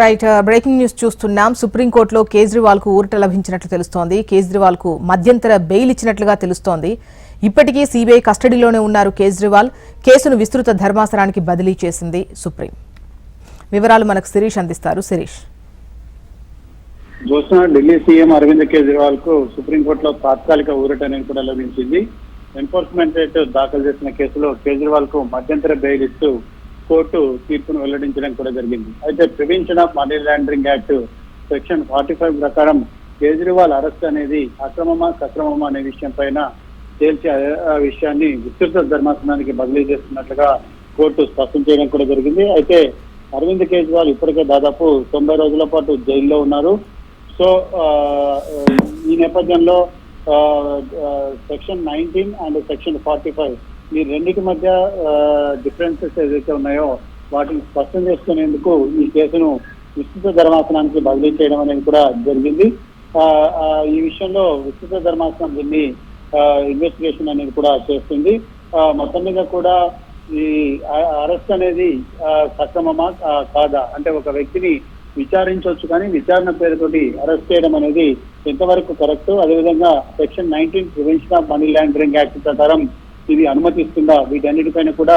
Right breaking news చూస్తున్నాం. సుప్రీంకోర్టులో కేజ్రీవాల్ కు ఊరట లభించినట్లు తెలుస్తోంది. కేజ్రీవాల్ కు మధ్యంతర బెయిల్ ఇచ్చినట్లుగా తెలుస్తోంది. ఇప్పటికీ సిబిఐ కస్టడీలోనే ఉన్నారు కేజ్రీవాల్. కేసును విస్తృత ధర్మాసనానికి బదిలీ చేసింది సుప్రీం. వివరాలు మనకు శిరీష్ అందిస్తారు. శిరీష్, ఢిల్లీ సీఎం అరవింద్ కేజ్రీవాల్ కు సుప్రీంకోర్టులో తాత్కాలిక ఊరట అనేది కూడా లభించింది. ఎన్ఫోర్స్మెంట్ డైరెక్టరేట్ దాఖలు చేసిన కేసులో కేజ్రీవాల్ కు మధ్యంతర బెయిల్ ఇస్తూ కోర్టు తీర్పును వెల్లడించడం కూడా జరిగింది. అయితే prevention of money laundering act section 45 ప్రకారం కేజ్రీవాల్ అరెస్ట్ అనేది అక్రమమా సక్రమమా అనే విషయం పైన తేల్చి ఆ విషయాన్ని విస్తృత ధర్మాసనానికి బదిలీ చేస్తున్నట్లుగా కోర్టు స్పష్టం చేయడం కూడా జరిగింది. అయితే అరవింద్ కేజ్రీవాల్ ఇప్పటికే దాదాపు 90 రోజుల పాటు జైల్లో ఉన్నారు. సో ఈ నేపథ్యంలో సెక్షన్ 19 అండ్ సెక్షన్ 45 ఈ రెండింటి మధ్య డిఫరెన్సెస్ ఏదైతే ఉన్నాయో వాటిని స్పష్టం చేసుకునేందుకు ఈ కేసును విస్తృత ధర్మాసనానికి బదిలీ చేయడం అనేది కూడా జరిగింది. ఈ విషయంలో విస్తృత ధర్మాసనం దీన్ని ఇన్వెస్టిగేషన్ అనేది కూడా చేస్తుంది. మొత్తం మీద కూడా ఈ అరెస్ట్ అనేది సక్రమమా కాదా అంటే ఒక వ్యక్తిని విచారించవచ్చు, కానీ విచారణ పేరుతోటి అరెస్ట్ చేయడం అనేది ఎంతవరకు కరెక్ట్, అదేవిధంగా section 19 prevention of money laundering act ప్రకారం ఇది అనుమతిస్తుందా, వీటన్నిటిపైన కూడా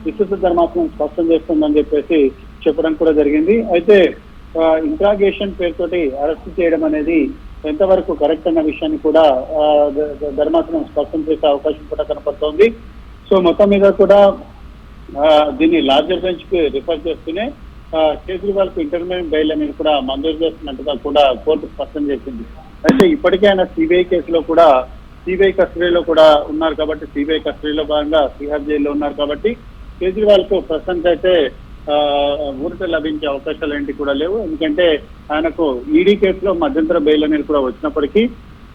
విస్తృత ధర్మాసనం స్పష్టం చేస్తుందని చెప్పేసి చెప్పడం కూడా జరిగింది. అయితే ఇంట్రాగేషన్ పేరుతోటి అరెస్ట్ చేయడం అనేది ఎంతవరకు కరెక్ట్ అన్న విషయాన్ని కూడా ధర్మాసనం స్పష్టం చేసే అవకాశం కూడా కనపడుతోంది. సో మొత్తం మీద కూడా దీన్ని లార్జర్ బెంచ్ కి రిఫర్ చేస్తూనే కేజ్రీవాల్ కు ఇంటర్మీడియట్ బెయిల్ అనేది కూడా మంజూరు చేస్తున్నట్టుగా కూడా కోర్టు స్పష్టం చేసింది. అయితే ఇప్పటికే ఆయన సిబిఐ కేసులో కూడా సిబిఐ కస్టడీలో కూడా ఉన్నారు కాబట్టి, సిబిఐ కస్టడీలో భాగంగా తిహార్ జైల్లో ఉన్నారు కాబట్టి కేజ్రీవాల్ కు ప్రస్తుతానికి అయితే ఊరట లభించే అవకాశాలు ఏంటి కూడా లేవు. ఎందుకంటే ఆయనకు ఈడీ కేసులో మధ్యంతర బెయిల్ అనేది కూడా వచ్చినప్పటికీ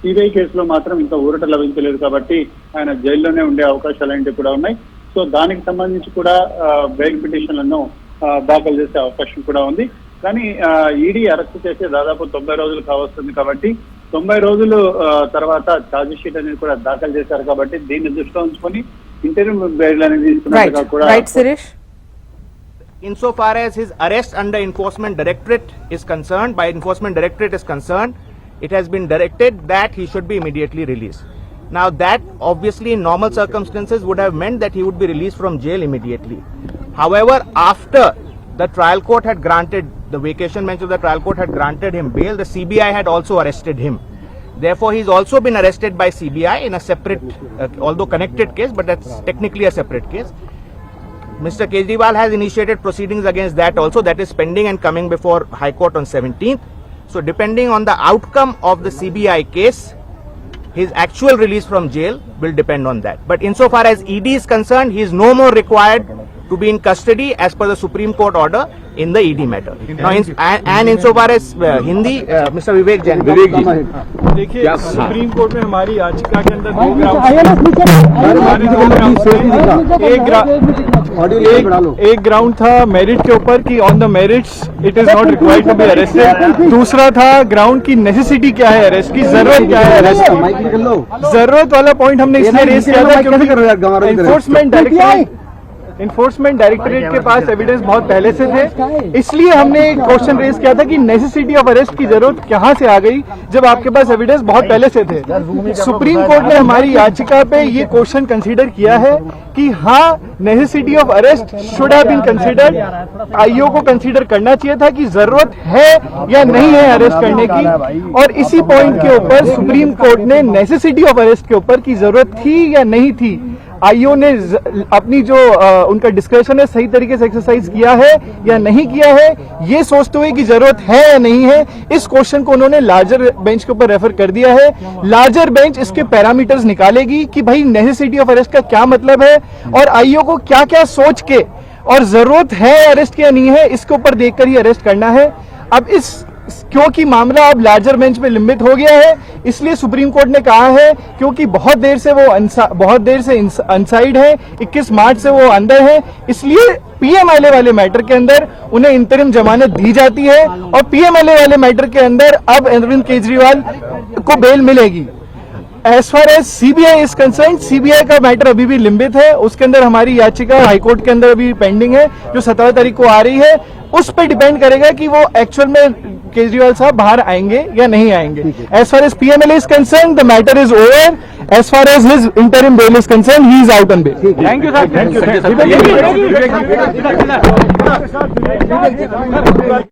సిబిఐ కేసులో మాత్రం ఇంకా ఊరట లభించలేదు కాబట్టి ఆయన జైల్లోనే ఉండే అవకాశాలు ఏంటి కూడా ఉన్నాయి. సో దానికి సంబంధించి కూడా బెయిల్ పిటిషన్లను దాఖలు చేసే అవకాశం కూడా ఉంది. కానీ ఈడీ అరెస్ట్ చేసే దాదాపు 90 రోజులు కావస్తుంది కాబట్టి 90 రోజులు తర్వాత ఛార్జ్ షీట్ అనేది కూడా దాఖలు చేశారు కాబట్టి దీన్ని దృష్టిలో ఉంచుకొని ఇంటర్వ్యూ బెయిల్ అనేది ఇస్తున్నట్టుగా కూడా. Insofar as his arrest under Enforcement Directorate is concerned, by Enforcement Directorate is concerned, it has been directed that he should be immediately released. Now that obviously in normal circumstances would have meant that he would be released from jail immediately. However, after the trial court had granted, the vacation bench of the trial court had granted him bail, the CBI had also arrested him. Therefore, he's also been arrested by CBI in a separate, although connected case, but that's technically a separate case. Mr. Kejriwal has initiated proceedings against that also, that is pending and coming before High Court on 17th. So depending on the outcome of the CBI case, his actual release from jail will depend on that. But insofar as ED is concerned, he is no more required to be in custody as per the Supreme Court order in the ED matter. Now, and insofar as Hindi, Mr. Vivek Jain. देखिए, supreme court में हमारी याचिका के अंदर एक ground था merit के ऊपर कि on the merits it is not required to be arrested. दूसरा था ग्राउंड की नेसेसिटी क्या है अरेस्ट की, जरूरत क्या है अरेस्ट की. जरूरत वाला पॉइंट हमने इसलिए रेज किया था क्योंकि इन्फोर्समेंट डायरेक्टरेट के पास एविडेंस बहुत पहले से थे, इसलिए हमने एक क्वेश्चन रेज किया था कि नेसेसिटी ऑफ अरेस्ट की जरूरत कहां से आ गई जब आपके पास एविडेंस बहुत पहले से थे. सुप्रीम कोर्ट ने हमारी याचिका पे ये क्वेश्चन कंसीडर किया है कि हाँ, necessity of arrest should have been considered. IO को कंसीडर करना चाहिए था कि जरूरत है या नहीं है अरेस्ट करने की, और इसी पॉइंट के ऊपर सुप्रीम कोर्ट ने नेसेसिटी ऑफ अरेस्ट के ऊपर की जरूरत थी या नहीं थी, आईओ ने अपनी जो उनका डिस्कशन है सही तरीके से एक्सरसाइज किया है या नहीं किया है, ये सोचते हुए कि जरूरत है या नहीं है, इस क्वेश्चन को उन्होंने लार्जर बेंच के ऊपर रेफर कर दिया है. लार्जर बेंच इसके पैरामीटर्स निकालेगी कि भाई नेसेसिटी ऑफ अरेस्ट का क्या मतलब है और आईओ को क्या क्या सोच के और जरूरत है अरेस्ट की या नहीं है, इसके ऊपर देखकर ही अरेस्ट करना है. अब क्योंकि मामला अब लार्जर बेंच में लिमिट हो गया है, इसलिए सुप्रीम कोर्ट ने कहा है क्योंकि बहुत देर से अनसाइड है, 21 मार्च से वो अंदर है, इसलिए पीएमएलए वाले मैटर के अंदर उन्हें इंतरिम जमानत दी जाती है और पीएमएलए वाले मैटर के अंदर अब अरविंद केजरीवाल को बेल मिलेगी. As far as CBI is concern, CBI का मैटर अभी भी लिंबित है, उसके अंदर हमारी याचिका हाईकोर्ट के अंदर अभी पेंडिंग है जो 17 तारीख को आ रही है। उस पर डिपेंड करेगा कि वो एक्चुअल में केजरीवाल साहब बाहर आएंगे या नहीं आएंगे। As far as PMLA is concern the matter is over, as far as his interim bail is concern he is out on bail. Thank you sir, thank you.